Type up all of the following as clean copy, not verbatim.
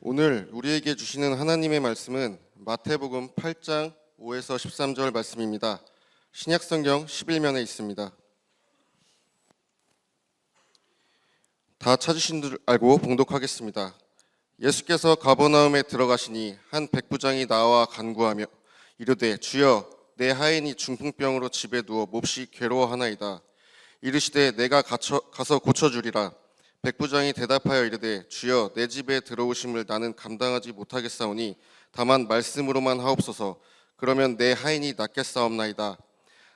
오늘 우리에게 주시는 하나님의 말씀은 마태복음 8장 5에서 13절 말씀입니다. 신약성경 11면에 있습니다. 다 찾으신 줄 알고 봉독하겠습니다. 예수께서 가버나움에 들어가시니 한 백부장이 나와 간구하며 이르되 주여 내 하인이 중풍병으로 집에 누워 몹시 괴로워하나이다. 이르시되 내가 가서 고쳐주리라. 백부장이 대답하여 이르되 주여 내 집에 들어오심을 나는 감당하지 못하겠사오니 다만 말씀으로만 하옵소서. 그러면 내 하인이 낫겠사옵나이다.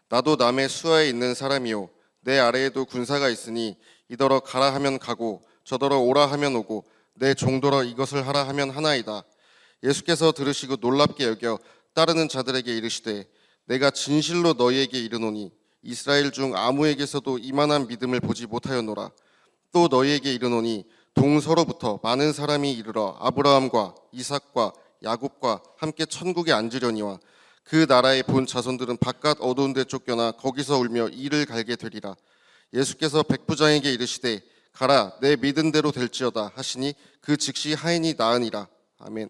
나도 남의 수하에 있는 사람이요 내 아래에도 군사가 있으니 이더러 가라 하면 가고 저더러 오라 하면 오고 내 종더러 이것을 하라 하면 하나이다. 예수께서 들으시고 놀랍게 여겨 따르는 자들에게 이르시되 내가 진실로 너희에게 이르노니 이스라엘 중 아무에게서도 이만한 믿음을 보지 못하였노라. 또 너희에게 이르노니 동서로부터 많은 사람이 이르러 아브라함과 이삭과 야곱과 함께 천국에 앉으려니와 그 나라의 본 자손들은 바깥 어두운 데 쫓겨나 거기서 울며 이를 갈게 되리라. 예수께서 백부장에게 이르시되 가라 내 믿은 대로 될지어다 하시니 그 즉시 하인이 나으니라. 아멘.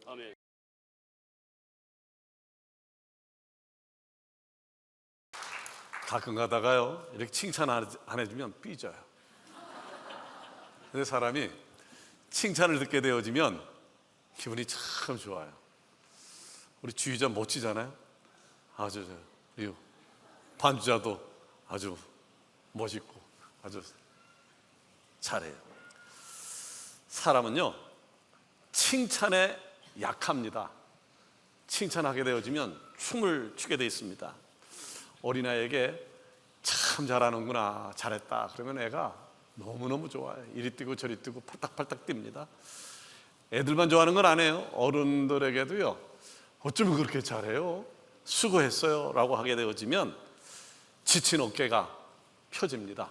가끔 가다가요 이렇게 칭찬 안 해주면 삐져요. 근데 사람이 칭찬을 듣게 되어지면 기분이 참 좋아요. 우리 주의자 멋지잖아요. 아주 그리고 반주자도 아주 멋있고 아주 잘해요. 사람은요 칭찬에 약합니다. 칭찬하게 되어지면 춤을 추게 돼 있습니다. 어린아이에게 참 잘하는구나, 잘했다 그러면 애가 너무너무 좋아요. 이리 뛰고 저리 뛰고 팔딱팔딱 뜁니다. 애들만 좋아하는 건 아니에요. 어른들에게도요 어쩌면 그렇게 잘해요, 수고했어요 라고 하게 되어지면 지친 어깨가 펴집니다.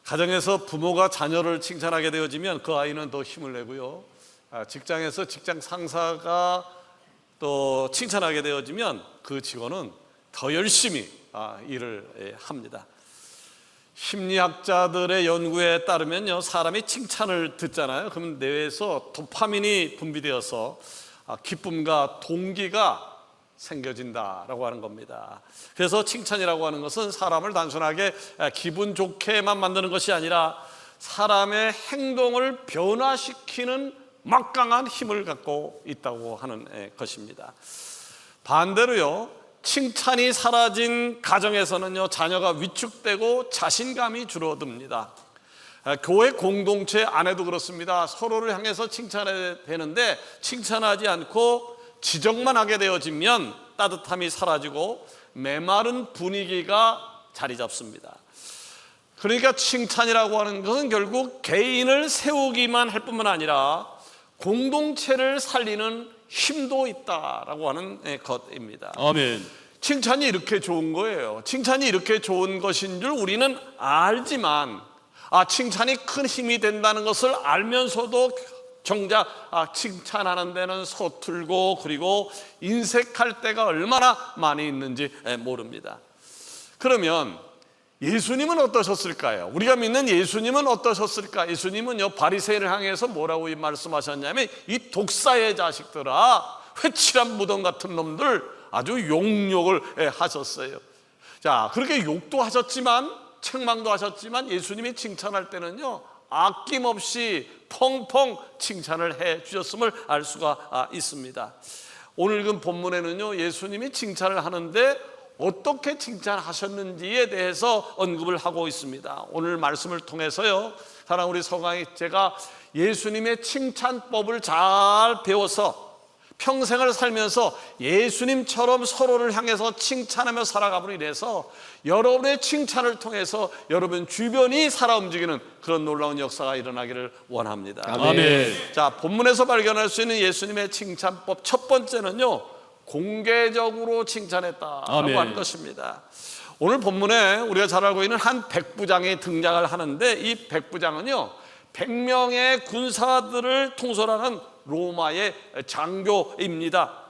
가정에서 부모가 자녀를 칭찬하게 되어지면 그 아이는 더 힘을 내고요, 직장에서 직장 상사가 또 칭찬하게 되어지면 그 직원은 더 열심히 일을 합니다. 심리학자들의 연구에 따르면요 사람이 칭찬을 듣잖아요. 그러면 뇌에서 도파민이 분비되어서 기쁨과 동기가 생겨진다라고 하는 겁니다. 그래서 칭찬이라고 하는 것은 사람을 단순하게 기분 좋게만 만드는 것이 아니라 사람의 행동을 변화시키는 막강한 힘을 갖고 있다고 하는 것입니다. 반대로요 칭찬이 사라진 가정에서는요 자녀가 위축되고 자신감이 줄어듭니다. 교회 공동체 안에도 그렇습니다. 서로를 향해서 칭찬해야 되는데 칭찬하지 않고 지적만 하게 되어지면 따뜻함이 사라지고 메마른 분위기가 자리 잡습니다. 그러니까 칭찬이라고 하는 것은 결국 개인을 세우기만 할 뿐만 아니라 공동체를 살리는 힘도 있다라고 하는 것입니다. 아멘. 칭찬이 이렇게 좋은 거예요. 칭찬이 이렇게 좋은 것인 줄 우리는 알지만 칭찬이 큰 힘이 된다는 것을 알면서도 정작 칭찬하는 데는 서툴고 그리고 인색할 때가 얼마나 많이 있는지 모릅니다. 그러면 예수님은 어떠셨을까요? 우리가 믿는 예수님은 어떠셨을까? 예수님은요 바리새인을 향해서 뭐라고 말씀하셨냐면 이 독사의 자식들아, 회칠한 무덤 같은 놈들, 아주 욕을 하셨어요. 자, 그렇게 욕도 하셨지만 책망도 하셨지만 예수님이 칭찬할 때는요 아낌없이 펑펑 칭찬을 해 주셨음을 알 수가 있습니다. 오늘 그 본문에는요 예수님이 칭찬을 하는데 어떻게 칭찬하셨는지에 대해서 언급을 하고 있습니다. 오늘 말씀을 통해서요 사랑하는 우리 서강이 제가 예수님의 칭찬법을 잘 배워서 평생을 살면서 예수님처럼 서로를 향해서 칭찬하며 살아감으로 인해서 여러분의 칭찬을 통해서 여러분 주변이 살아 움직이는 그런 놀라운 역사가 일어나기를 원합니다. 아멘. 자, 본문에서 발견할 수 있는 예수님의 칭찬법 첫 번째는요 공개적으로 칭찬했다라고 아멘. 하는 것입니다. 오늘 본문에 우리가 잘 알고 있는 한 백부장이 등장을 하는데 이 백부장은요 100명의 군사들을 통솔하는 로마의 장교입니다.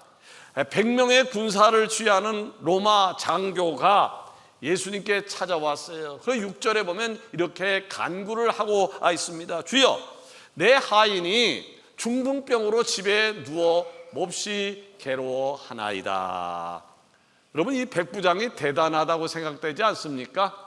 100명의 군사를 쥐하는 로마 장교가 예수님께 찾아왔어요. 그리고 6절에 보면 이렇게 간구를 하고 있습니다. 주여 내 하인이 중풍병으로 집에 누워 몹시 괴로워하나이다. 여러분, 이 백부장이 대단하다고 생각되지 않습니까?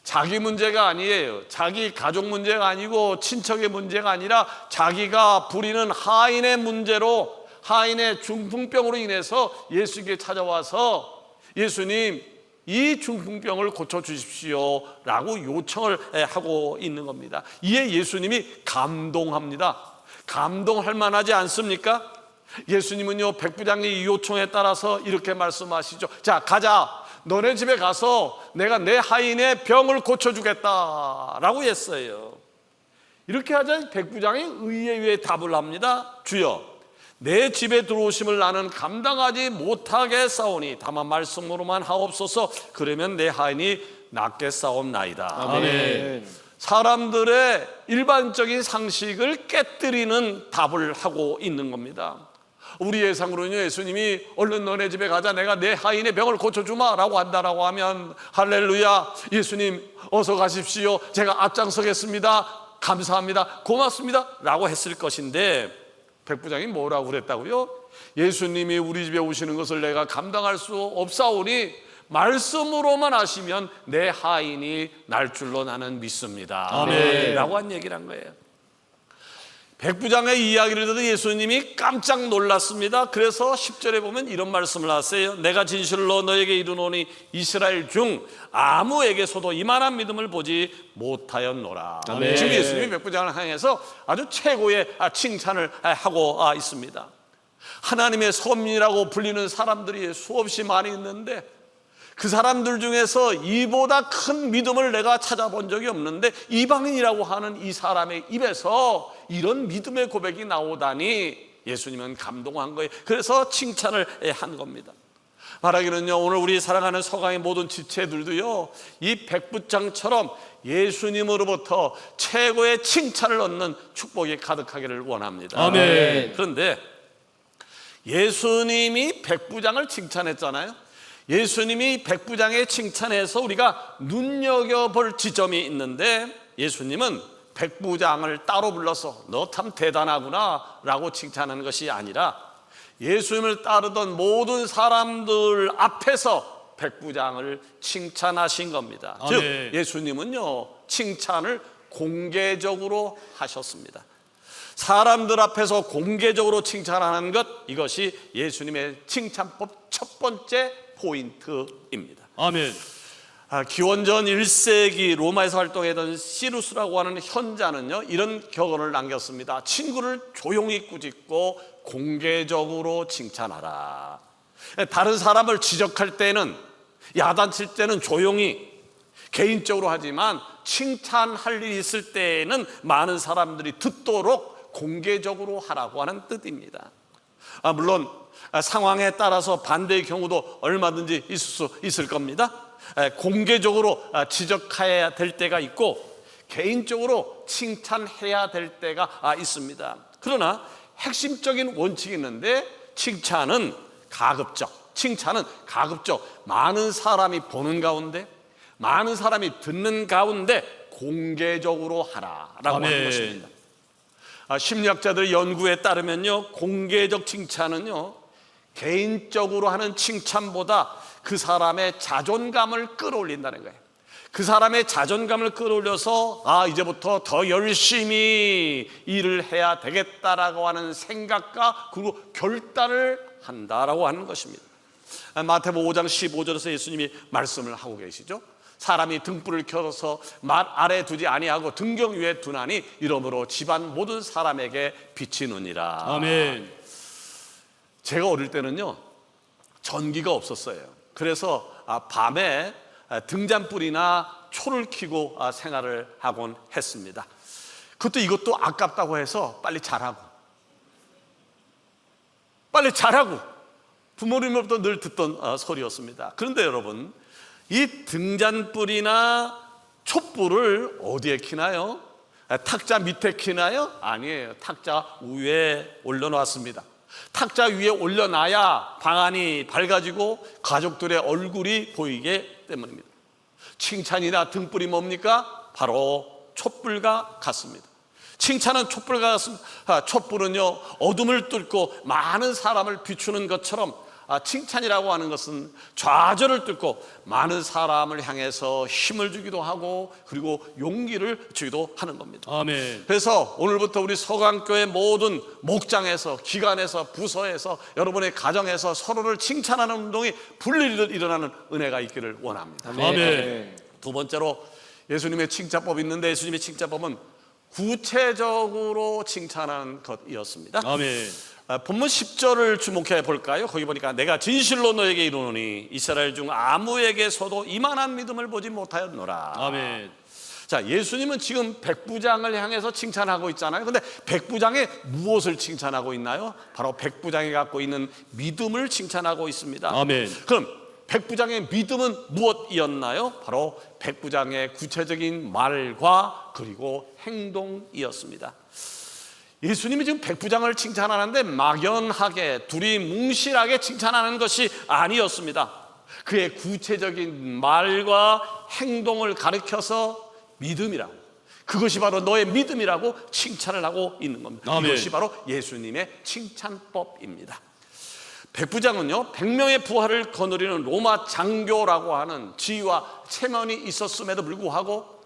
자기 문제가 아니에요. 자기 가족 문제가 아니고 친척의 문제가 아니라 자기가 부리는 하인의 문제로, 하인의 중풍병으로 인해서 예수님께 찾아와서 예수님, 이 중풍병을 고쳐주십시오 라고 요청을 하고 있는 겁니다. 이에 예수님이 감동합니다. 감동할 만하지 않습니까? 예수님은요, 백부장의 이 요청에 따라서 이렇게 말씀하시죠. 자, 가자. 너네 집에 가서 내가 내 하인의 병을 고쳐주겠다 라고 했어요. 이렇게 하자 백부장이 의에 의해 답을 합니다. 주여, 내 집에 들어오심을 나는 감당하지 못하겠사오니 다만 말씀으로만 하옵소서. 그러면 내 하인이 낫겠사옵나이다. 아멘. 사람들의 일반적인 상식을 깨뜨리는 답을 하고 있는 겁니다. 우리 예상으로는요, 예수님이 얼른 너네 집에 가자, 내가 내 하인의 병을 고쳐주마 라고 한다라고 하면 할렐루야, 예수님 어서 가십시오, 제가 앞장서겠습니다, 감사합니다, 고맙습니다 라고 했을 것인데, 백부장이 뭐라고 그랬다고요? 예수님이 우리 집에 오시는 것을 내가 감당할 수 없사오니 말씀으로만 하시면 내 하인이 날 줄로 나는 믿습니다. 아멘. 라고 한 얘기를 한 거예요. 백부장의 이야기를 듣는 예수님이 깜짝 놀랐습니다. 그래서 10절에 보면 이런 말씀을 하세요. 내가 진실로 너에게 이르노니 이스라엘 중 아무에게서도 이만한 믿음을 보지 못하였노라. 아멘. 지금 예수님이 백부장을 향해서 아주 최고의 칭찬을 하고 있습니다. 하나님의 선민이라고 불리는 사람들이 수없이 많이 있는데 그 사람들 중에서 이보다 큰 믿음을 내가 찾아본 적이 없는데 이방인이라고 하는 이 사람의 입에서 이런 믿음의 고백이 나오다니 예수님은 감동한 거예요. 그래서 칭찬을 한 겁니다. 말하기는요, 오늘 우리 사랑하는 서강의 모든 지체들도요, 이 백부장처럼 예수님으로부터 최고의 칭찬을 얻는 축복이 가득하기를 원합니다. 아멘. 그런데 예수님이 백부장을 칭찬했잖아요. 예수님이 백부장의 칭찬에서 우리가 눈여겨볼 지점이 있는데, 예수님은 백부장을 따로 불러서 너 참 대단하구나 라고 칭찬하는 것이 아니라 예수님을 따르던 모든 사람들 앞에서 백부장을 칭찬하신 겁니다. 아멘. 즉 예수님은요, 칭찬을 공개적으로 하셨습니다. 사람들 앞에서 공개적으로 칭찬하는 것, 이것이 예수님의 칭찬법 첫 번째 포인트입니다. 아멘. 기원전 1세기 로마에서 활동했던 시루스라고 하는 현자는요, 이런 격언을 남겼습니다. 친구를 조용히 꾸짖고 공개적으로 칭찬하라. 다른 사람을 지적할 때는, 야단칠 때는 조용히 개인적으로 하지만 칭찬할 일이 있을 때에는 많은 사람들이 듣도록 공개적으로 하라고 하는 뜻입니다. 물론 상황에 따라서 반대의 경우도 얼마든지 있을 수 있을 겁니다. 공개적으로 지적해야 될 때가 있고 개인적으로 칭찬해야 될 때가 있습니다. 그러나 핵심적인 원칙이 있는데, 칭찬은 가급적 많은 사람이 보는 가운데, 많은 사람이 듣는 가운데 공개적으로 하라라고 아멘. 하는 것입니다. 심리학자들 연구에 따르면요, 공개적 칭찬은요, 개인적으로 하는 칭찬보다 그 사람의 자존감을 끌어올린다는 거예요. 그 사람의 자존감을 끌어올려서 이제부터 더 열심히 일을 해야 되겠다라고 하는 생각과 그리고 결단을 한다라고 하는 것입니다. 마태복음 5장 15절에서 예수님이 말씀을 하고 계시죠. 사람이 등불을 켜서 말 아래 두지 아니하고 등경 위에 두나니 이러므로 집안 모든 사람에게 비치느니라. 아멘. 제가 어릴 때는요, 전기가 없었어요. 그래서 밤에 등잔불이나 초를 켜고 생활을 하곤 했습니다. 그것도 이것도 아깝다고 해서 빨리 자라고 부모님으로부터 늘 듣던 소리였습니다. 그런데 여러분, 이 등잔불이나 촛불을 어디에 켜나요? 탁자 밑에 켜나요? 아니에요. 탁자 위에 올려놓았습니다. 탁자 위에 올려놔야 방안이 밝아지고 가족들의 얼굴이 보이기 때문입니다. 칭찬이나 등불이 뭡니까? 바로 촛불과 같습니다. 칭찬은 촛불은요 어둠을 뚫고 많은 사람을 비추는 것처럼 칭찬이라고 하는 것은 좌절을 뚫고 많은 사람을 향해서 힘을 주기도 하고 그리고 용기를 주기도 하는 겁니다. 아멘. 그래서 오늘부터 우리 서강교회 모든 목장에서, 기관에서, 부서에서, 여러분의 가정에서 서로를 칭찬하는 운동이 분리를 일어나는 은혜가 있기를 원합니다. 아멘. 두 번째로 예수님의 칭찬법이 있는데, 예수님의 칭찬법은 구체적으로 칭찬하는 것이었습니다. 아멘. 본문 10절을 주목해 볼까요? 거기 보니까 내가 진실로 너에게 이르노니 이스라엘 중 아무에게서도 이만한 믿음을 보지 못하였노라. 아멘. 자, 예수님은 지금 백부장을 향해서 칭찬하고 있잖아요. 근데 백부장이 무엇을 칭찬하고 있나요? 바로 백부장이 갖고 있는 믿음을 칭찬하고 있습니다. 아멘. 그럼 백부장의 믿음은 무엇이었나요? 바로 백부장의 구체적인 말과 그리고 행동이었습니다. 예수님이 지금 백부장을 칭찬하는데 막연하게 둘이 뭉실하게 칭찬하는 것이 아니었습니다. 그의 구체적인 말과 행동을 가르쳐서 믿음이라고, 그것이 바로 너의 믿음이라고 칭찬을 하고 있는 겁니다. 아멘. 이것이 바로 예수님의 칭찬법입니다. 백부장은요 100명의 부하를 거느리는 로마 장교라고 하는 지위와 체면이 있었음에도 불구하고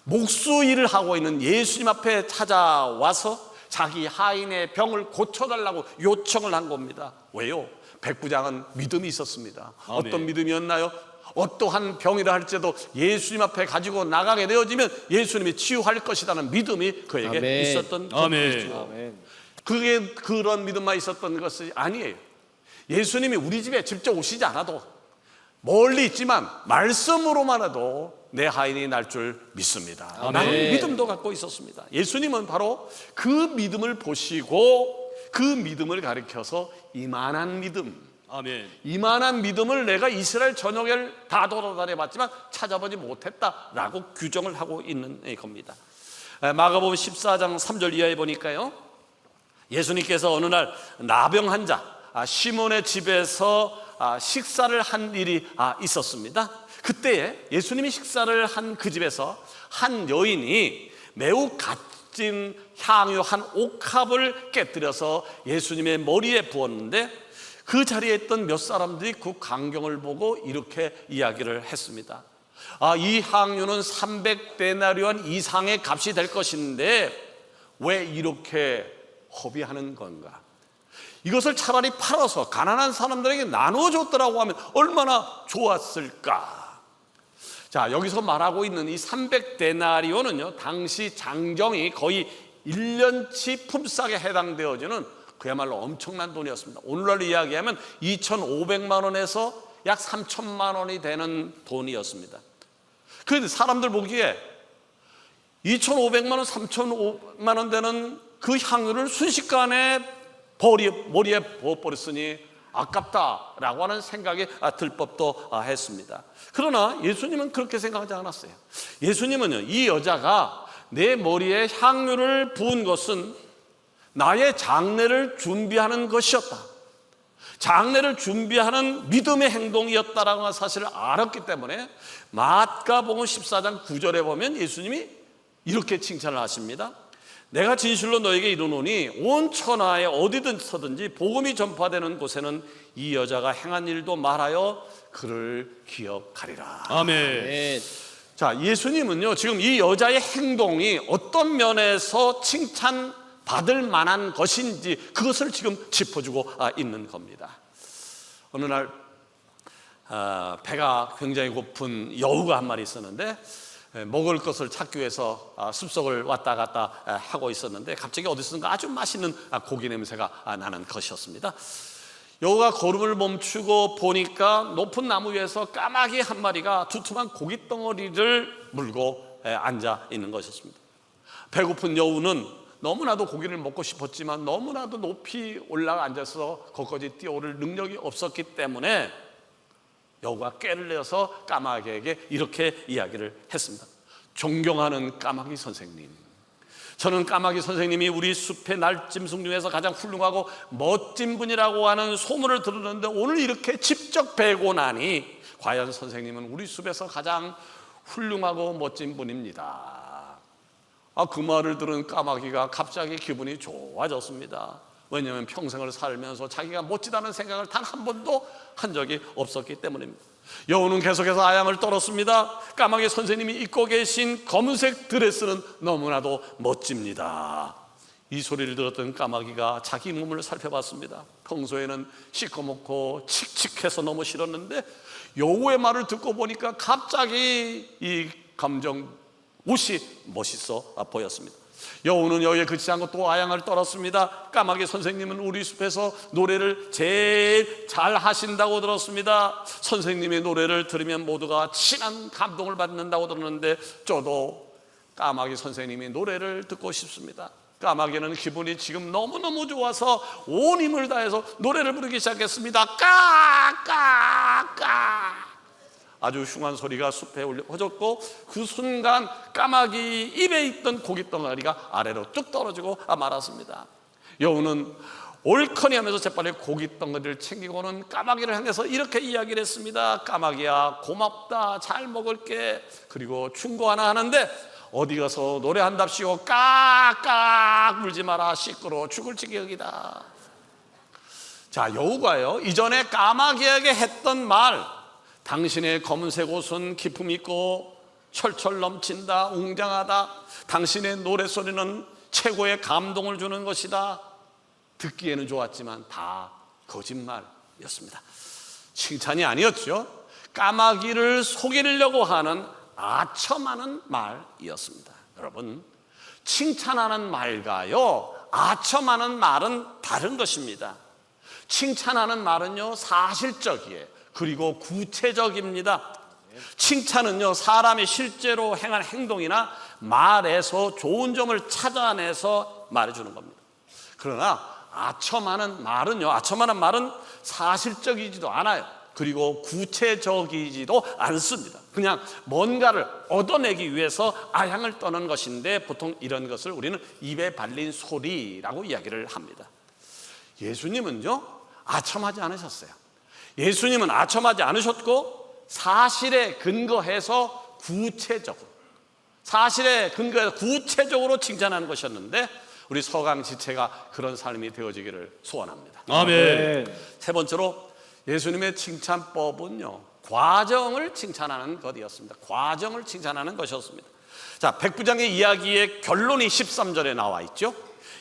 목수 일을 하고 있는 예수님 앞에 찾아와서 자기 하인의 병을 고쳐달라고 요청을 한 겁니다. 왜요? 백부장은 믿음이 있었습니다. 아멘. 어떤 믿음이었나요? 어떠한 병이라 할지라도 예수님 앞에 가지고 나가게 되어지면 예수님이 치유할 것이라는 믿음이 그에게 아멘. 있었던 아멘. 것이죠. 그게 그런 믿음만 있었던 것이 아니에요. 예수님이 우리 집에 직접 오시지 않아도 멀리 있지만 말씀으로만 해도 내 하인이 날 줄 믿습니다. 아멘. 라는 믿음도 갖고 있었습니다. 예수님은 바로 그 믿음을 보시고 그 믿음을 가리켜서 이만한 믿음, 아멘. 이만한 믿음을 내가 이스라엘 전역을 다 돌아다녀 봤지만 찾아보지 못했다라고 규정을 하고 있는 겁니다. 마가복음 14장 3절 이하에 보니까요, 예수님께서 어느 날 나병 환자 시몬의 집에서 식사를 한 일이 있었습니다. 그때에 예수님이 식사를 한 그 집에서 한 여인이 매우 값진 향유 한 옥합을 깨뜨려서 예수님의 머리에 부었는데, 그 자리에 있던 몇 사람들이 그 광경을 보고 이렇게 이야기를 했습니다. 이 향유는 300데나리온 이상의 값이 될 것인데 왜 이렇게 허비하는 건가? 이것을 차라리 팔아서 가난한 사람들에게 나눠줬더라고 하면 얼마나 좋았을까? 자, 여기서 말하고 있는 이 300데나리온은요 당시 장정이 거의 1년치 품삯에 해당되어지는 그야말로 엄청난 돈이었습니다. 오늘날로 이야기하면 2,500만 원에서 약 3,000만 원이 되는 돈이었습니다. 그런데 사람들 보기에 2,500만 원, 3,000만 원 되는 그 향유를 순식간에 머리에 부어버렸으니 아깝다라고 하는 생각이 들 법도 했습니다. 그러나 예수님은 그렇게 생각하지 않았어요. 예수님은요, 이 여자가 내 머리에 향유를 부은 것은 나의 장례를 준비하는 것이었다, 장례를 준비하는 믿음의 행동이었다라는 사실을 알았기 때문에 마가복음 14장 9절에 보면 예수님이 이렇게 칭찬을 하십니다. 내가 진실로 너에게 이르노니 온 천하에 어디든 서든지 복음이 전파되는 곳에는 이 여자가 행한 일도 말하여 그를 기억하리라. 아멘. 자, 예수님은요 지금 이 여자의 행동이 어떤 면에서 칭찬받을 만한 것인지 그것을 지금 짚어주고 있는 겁니다. 어느 날 배가 굉장히 고픈 여우가 한 마리 있었는데 먹을 것을 찾기 위해서 숲속을 왔다 갔다 하고 있었는데 갑자기 어디선가 아주 맛있는 고기 냄새가 나는 것이었습니다. 여우가 걸음을 멈추고 보니까 높은 나무 위에서 까마귀 한 마리가 두툼한 고기 덩어리를 물고 앉아 있는 것이었습니다. 배고픈 여우는 너무나도 고기를 먹고 싶었지만 너무나도 높이 올라가 앉아서 거기까지 뛰어오를 능력이 없었기 때문에 여우가 꾀를 내어서 까마귀에게 이렇게 이야기를 했습니다. 존경하는 까마귀 선생님, 저는 까마귀 선생님이 우리 숲의 날짐승 중에서 가장 훌륭하고 멋진 분이라고 하는 소문을 들었는데 오늘 이렇게 직접 뵈고 나니 과연 선생님은 우리 숲에서 가장 훌륭하고 멋진 분입니다. 그 말을 들은 까마귀가 갑자기 기분이 좋아졌습니다. 왜냐하면 평생을 살면서 자기가 멋지다는 생각을 단 한 번도 한 적이 없었기 때문입니다. 여우는 계속해서 아양을 떨었습니다. 까마귀 선생님이 입고 계신 검은색 드레스는 너무나도 멋집니다. 이 소리를 들었던 까마귀가 자기 몸을 살펴봤습니다. 평소에는 시커멓고 칙칙해서 너무 싫었는데 여우의 말을 듣고 보니까 갑자기 이 옷이 멋있어 보였습니다. 여우는 여기에 그치지 않고 또 아양을 떨었습니다. 까마귀 선생님은 우리 숲에서 노래를 제일 잘 하신다고 들었습니다. 선생님의 노래를 들으면 모두가 진한 감동을 받는다고 들었는데 저도 까마귀 선생님의 노래를 듣고 싶습니다. 까마귀는 기분이 지금 너무너무 좋아서 온 힘을 다해서 노래를 부르기 시작했습니다. 까까까 아주 흉한 소리가 숲에 퍼졌고 그 순간 까마귀 입에 있던 고깃덩어리가 아래로 뚝 떨어지고 말았습니다. 여우는 옳거니 하면서 재빨리 고깃덩어리를 챙기고는 까마귀를 향해서 이렇게 이야기를 했습니다. 까마귀야, 고맙다, 잘 먹을게. 그리고 충고 하나 하는데 어디 가서 노래한답시고 깍깍 물지 마라. 시끄러워 죽을 지경이다. 자, 여우가요 이전에 까마귀에게 했던 말, 당신의 검은색 옷은 기품 있고 철철 넘친다, 웅장하다. 당신의 노래소리는 최고의 감동을 주는 것이다. 듣기에는 좋았지만 다 거짓말이었습니다. 칭찬이 아니었죠. 까마귀를 속이려고 하는 아첨하는 말이었습니다. 여러분, 칭찬하는 말과요 아첨하는 말은 다른 것입니다. 칭찬하는 말은요 사실적이에요. 그리고 구체적입니다. 칭찬은요 사람이 실제로 행한 행동이나 말에서 좋은 점을 찾아내서 말해주는 겁니다. 그러나 아첨하는 말은 사실적이지도 않아요. 그리고 구체적이지도 않습니다. 그냥 뭔가를 얻어내기 위해서 아양을 떠는 것인데 보통 이런 것을 우리는 입에 발린 소리라고 이야기를 합니다. 예수님은요 아첨하지 않으셨어요. 예수님은 아첨하지 않으셨고 사실에 근거해서 구체적으로 칭찬하는 것이었는데 우리 서강지체가 그런 삶이 되어지기를 소원합니다. 아멘. 세 번째로 예수님의 칭찬법은요 과정을 칭찬하는 것이었습니다. 과정을 칭찬하는 것이었습니다. 자, 백부장의 이야기의 결론이 13절에 나와 있죠.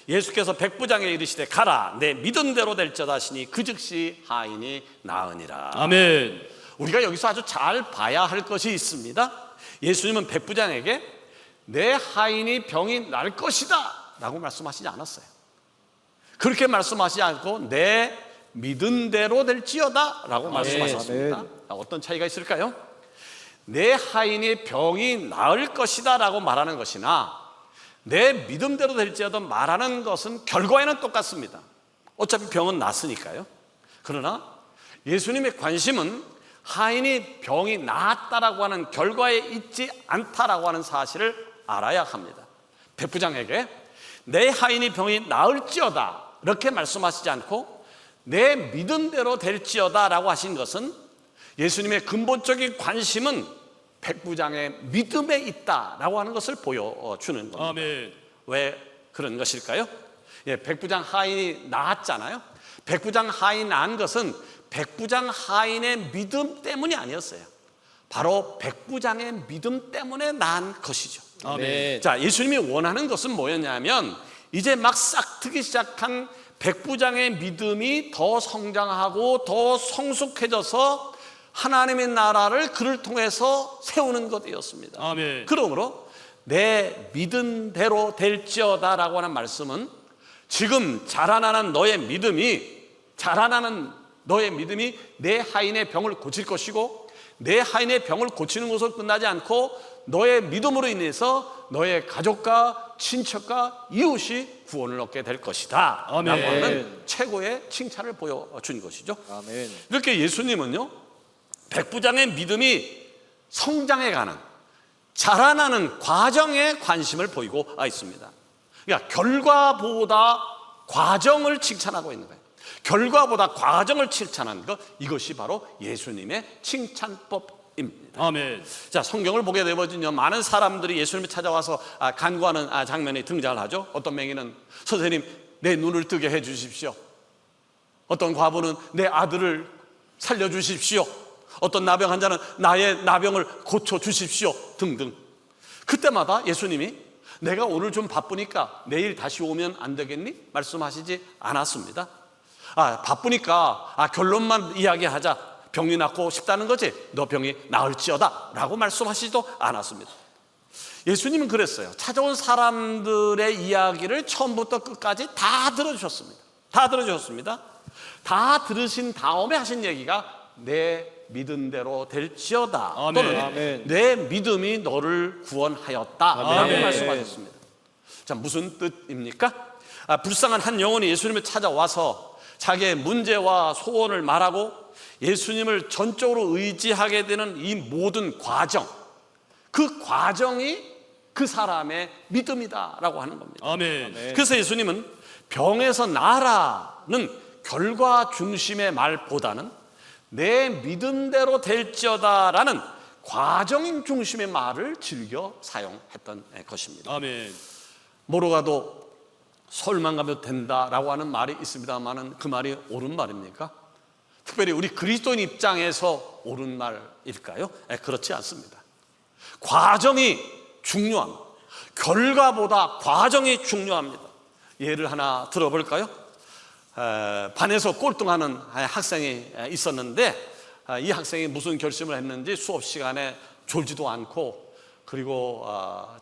예수께서 백부장에 이르시되 가라, 내 믿은 대로 될지어다 하시니 그 즉시 하인이 나으니라. 아멘. 우리가 여기서 아주 잘 봐야 할 것이 있습니다. 예수님은 백부장에게 내 하인이 병이 날 것이다 라고 말씀하시지 않았어요. 그렇게 말씀하시지 않고 내 믿은 대로 될지어다 라고 말씀하셨습니다. 어떤 차이가 있을까요? 내 하인이 병이 나을 것이다 라고 말하는 것이나 내 믿음대로 될지어다 말하는 것은 결과에는 똑같습니다. 어차피 병은 났으니까요. 그러나 예수님의 관심은 하인이 병이 나았다라고 하는 결과에 있지 않다라고 하는 사실을 알아야 합니다. 백부장에게 내 하인이 병이 나을지어다 이렇게 말씀하시지 않고 내 믿음대로 될지어다 라고 하신 것은 예수님의 근본적인 관심은 백부장의 믿음에 있다라고 하는 것을 보여주는 겁니다. 아멘. 왜 그런 것일까요? 백부장 하인이 나았잖아요. 백부장 하인이 난 것은 백부장 하인의 믿음 때문이 아니었어요. 바로 백부장의 믿음 때문에 난 것이죠. 아멘. 자, 예수님이 원하는 것은 뭐였냐면 이제 막 싹트기 시작한 백부장의 믿음이 더 성장하고 더 성숙해져서 하나님의 나라를 그를 통해서 세우는 것이었습니다. 아멘. 그러므로 내 믿은 대로 될지어다 라고 하는 말씀은 지금 자라나는 너의 믿음이 내 하인의 병을 고칠 것이고 내 하인의 병을 고치는 것으로 끝나지 않고 너의 믿음으로 인해서 너의 가족과 친척과 이웃이 구원을 얻게 될 것이다 아멘. 라고 하는 최고의 칭찬을 보여준 것이죠. 아멘. 이렇게 예수님은요 백부장의 믿음이 성장해가는 자라나는 과정에 관심을 보이고 있습니다. 그러니까 결과보다 과정을 칭찬하고 있는 거예요. 결과보다 과정을 칭찬하는 것, 이것이 바로 예수님의 칭찬법 입니다. 아멘. 자, 성경을 보게 되면요, 많은 사람들이 예수님을 찾아와서 간구하는 장면이 등장을 하죠. 어떤 맹인은 선생님 내 눈을 뜨게 해 주십시오. 어떤 과부는 내 아들을 살려 주십시오. 어떤 나병 환자는 나의 나병을 고쳐 주십시오 등등. 그때마다 예수님이 내가 오늘 좀 바쁘니까 내일 다시 오면 안 되겠니? 말씀하시지 않았습니다. 바쁘니까 결론만 이야기하자. 병이 낫고 싶다는 거지 너 병이 나을지어다 라고 말씀하시지도 않았습니다. 예수님은 그랬어요. 찾아온 사람들의 이야기를 처음부터 끝까지 다 들어주셨습니다. 다 들으신 다음에 하신 얘기가 내 믿은 대로 될지어다. 아멘. 또는 아멘. 내 믿음이 너를 구원하였다 라고 아멘. 말씀하셨습니다. 자, 무슨 뜻입니까? 불쌍한 한 영혼이 예수님을 찾아와서 자기의 문제와 소원을 말하고 예수님을 전적으로 의지하게 되는 이 모든 과정, 그 과정이 그 사람의 믿음이다라고 하는 겁니다. 아멘. 그래서 예수님은 병에서 나라는 결과 중심의 말보다는 내 믿음대로 될지어다라는 과정 중심의 말을 즐겨 사용했던 것입니다. 아멘. 뭐로 가도 서울만 가면 된다라고 하는 말이 있습니다만은 그 말이 옳은 말입니까? 특별히 우리 그리스도인 입장에서 옳은 말일까요? 그렇지 않습니다. 과정이 중요합니다. 결과보다 과정이 중요합니다. 예를 하나 들어볼까요? 반에서 꼴등하는 학생이 있었는데 이 학생이 무슨 결심을 했는지 수업 시간에 졸지도 않고 그리고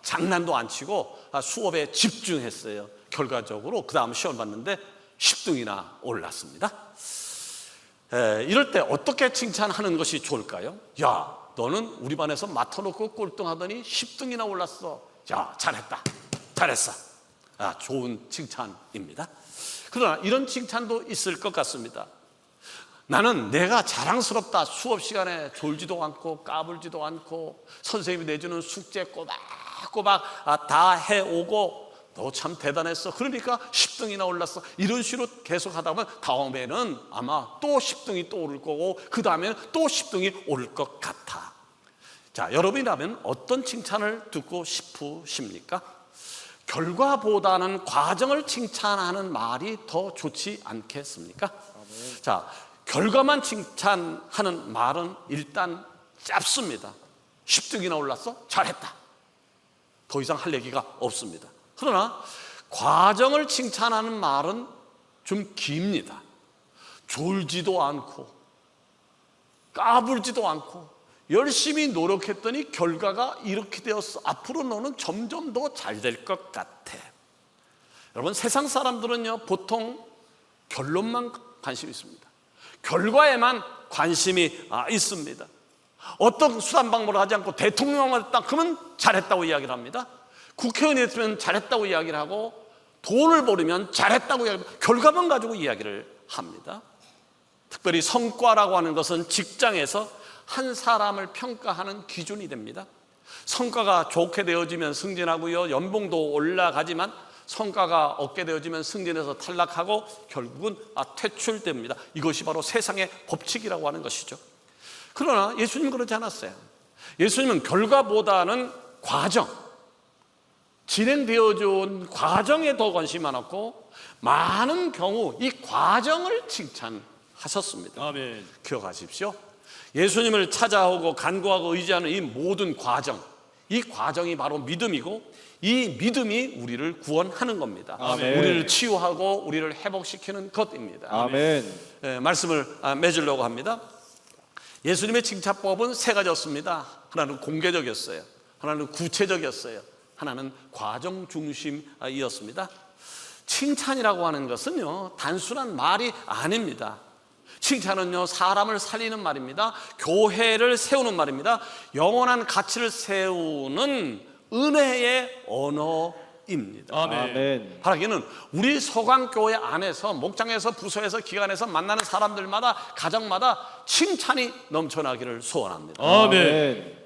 장난도 안 치고 수업에 집중했어요. 결과적으로 그 다음 시험을 봤는데 10등이나 올랐습니다. 이럴 때 어떻게 칭찬하는 것이 좋을까요? 야, 너는 우리 반에서 맡아놓고 꼴등하더니 10등이나 올랐어. 야, 잘했어. 좋은 칭찬입니다. 그러나 이런 칭찬도 있을 것 같습니다. 나는 내가 자랑스럽다. 수업 시간에 졸지도 않고 까불지도 않고 선생님이 내주는 숙제 꼬박꼬박 다 해오고 너 참 대단했어. 그러니까 10등이나 올랐어. 이런 식으로 계속 하다 보면 다음에는 아마 또 10등이 또 오를 거고 그 다음에는 또 10등이 오를 것 같아. 자, 여러분이라면 어떤 칭찬을 듣고 싶으십니까? 결과보다는 과정을 칭찬하는 말이 더 좋지 않겠습니까? 자, 결과만 칭찬하는 말은 일단 짧습니다. 10등이나 올랐어? 잘했다. 더 이상 할 얘기가 없습니다. 그러나 과정을 칭찬하는 말은 좀 깁니다. 졸지도 않고 까불지도 않고 열심히 노력했더니 결과가 이렇게 되었어. 앞으로 너는 점점 더 잘 될 것 같아. 여러분, 세상 사람들은요 보통 결론만 관심이 있습니다. 결과에만 관심이 있습니다. 어떤 수단 방법을 하지 않고 대통령을 했다 그러면 잘했다고 이야기를 합니다. 국회의원이 됐으면 잘했다고 이야기를 하고 돈을 벌으면 잘했다고 이야기합니다. 결과만 가지고 이야기를 합니다. 특별히 성과라고 하는 것은 직장에서 한 사람을 평가하는 기준이 됩니다. 성과가 좋게 되어지면 승진하고요, 연봉도 올라가지만 성과가 없게 되어지면 승진해서 탈락하고 결국은 퇴출됩니다. 이것이 바로 세상의 법칙이라고 하는 것이죠. 그러나 예수님은 그러지 않았어요. 예수님은 결과보다는 과정, 진행되어져 온 과정에 더 관심이 많았고 많은 경우 이 과정을 칭찬하셨습니다. 아멘. 기억하십시오. 예수님을 찾아오고 간구하고 의지하는 이 모든 과정, 이 과정이 바로 믿음이고 이 믿음이 우리를 구원하는 겁니다. 아멘. 우리를 치유하고 우리를 회복시키는 것입니다. 아멘. 말씀을 맺으려고 합니다. 예수님의 칭찬법은 세 가지였습니다. 하나는 공개적이었어요. 하나는 구체적이었어요. 하나는 과정 중심이었습니다. 칭찬이라고 하는 것은요 단순한 말이 아닙니다. 칭찬은요 사람을 살리는 말입니다. 교회를 세우는 말입니다. 영원한 가치를 세우는 은혜의 언어입니다. 아멘. 바라기는 우리 서강교회 안에서 목장에서 부서에서 기관에서 만나는 사람들마다 가정마다 칭찬이 넘쳐나기를 소원합니다. 아멘.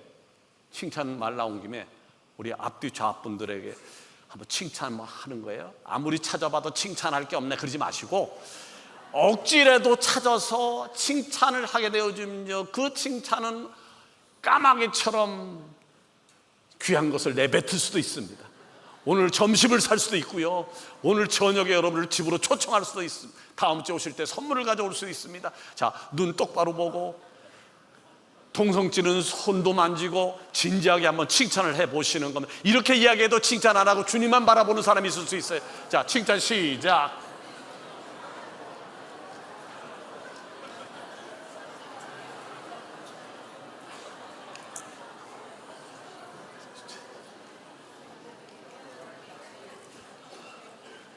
칭찬 말 나온 김에 우리 앞뒤 좌분들에게 한번 칭찬 뭐 하는 거예요. 아무리 찾아봐도 칭찬할 게 없네 그러지 마시고 억지라도 찾아서 칭찬을 하게 되어지면요 그 칭찬은 까마귀처럼 귀한 것을 내뱉을 수도 있습니다. 오늘 점심을 살 수도 있고요, 오늘 저녁에 여러분을 집으로 초청할 수도 있습니다. 다음 주에 오실 때 선물을 가져올 수도 있습니다. 자, 눈 똑바로 보고 동성 찌는 손도 만지고 진지하게 한번 칭찬을 해보시는 겁니다. 이렇게 이야기해도 칭찬 안 하고 주님만 바라보는 사람이 있을 수 있어요. 자, 칭찬 시작.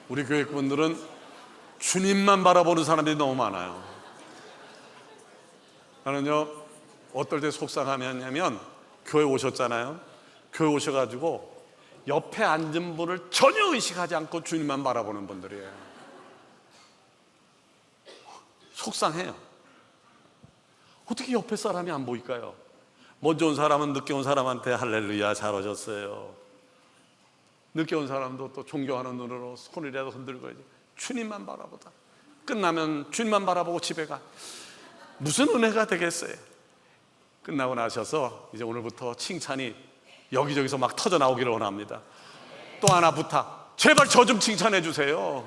우리 교육분들은 주님만 바라보는 사람들이 너무 많아요. 나는요, 어떨 때 속상하냐면 교회 오셨잖아요. 교회 오셔가지고 옆에 앉은 분을 전혀 의식하지 않고 주님만 바라보는 분들이에요. 속상해요. 어떻게 옆에 사람이 안 보일까요? 먼저 온 사람은 늦게 온 사람한테 할렐루야 잘 오셨어요. 늦게 온 사람도 또 존경하는 눈으로 손이라도 흔들고 주님만 바라보다 끝나면 주님만 바라보고 집에 가. 무슨 은혜가 되겠어요? 끝나고 나셔서 이제 오늘부터 칭찬이 여기저기서 막 터져 나오기를 원합니다. 또 하나 부탁, 제발 저 좀 칭찬해 주세요.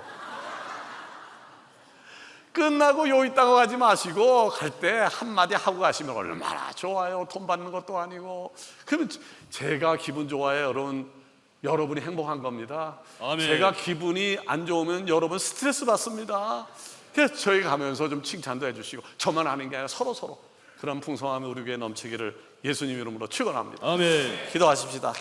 끝나고 요 있다고 가지 마시고 갈 때 한마디 하고 가시면 얼마나 좋아요. 돈 받는 것도 아니고. 그러면 제가 기분 좋아요, 여러분이 행복한 겁니다. 아멘. 제가 기분이 안 좋으면 여러분 스트레스 받습니다. 그래서 저희 가면서 좀 칭찬도 해주시고, 저만 하는 게 아니라 서로 그런 풍성함이 우리 교회에 넘치기를 예수님 이름으로 축원합니다. 아멘. 기도하십시다.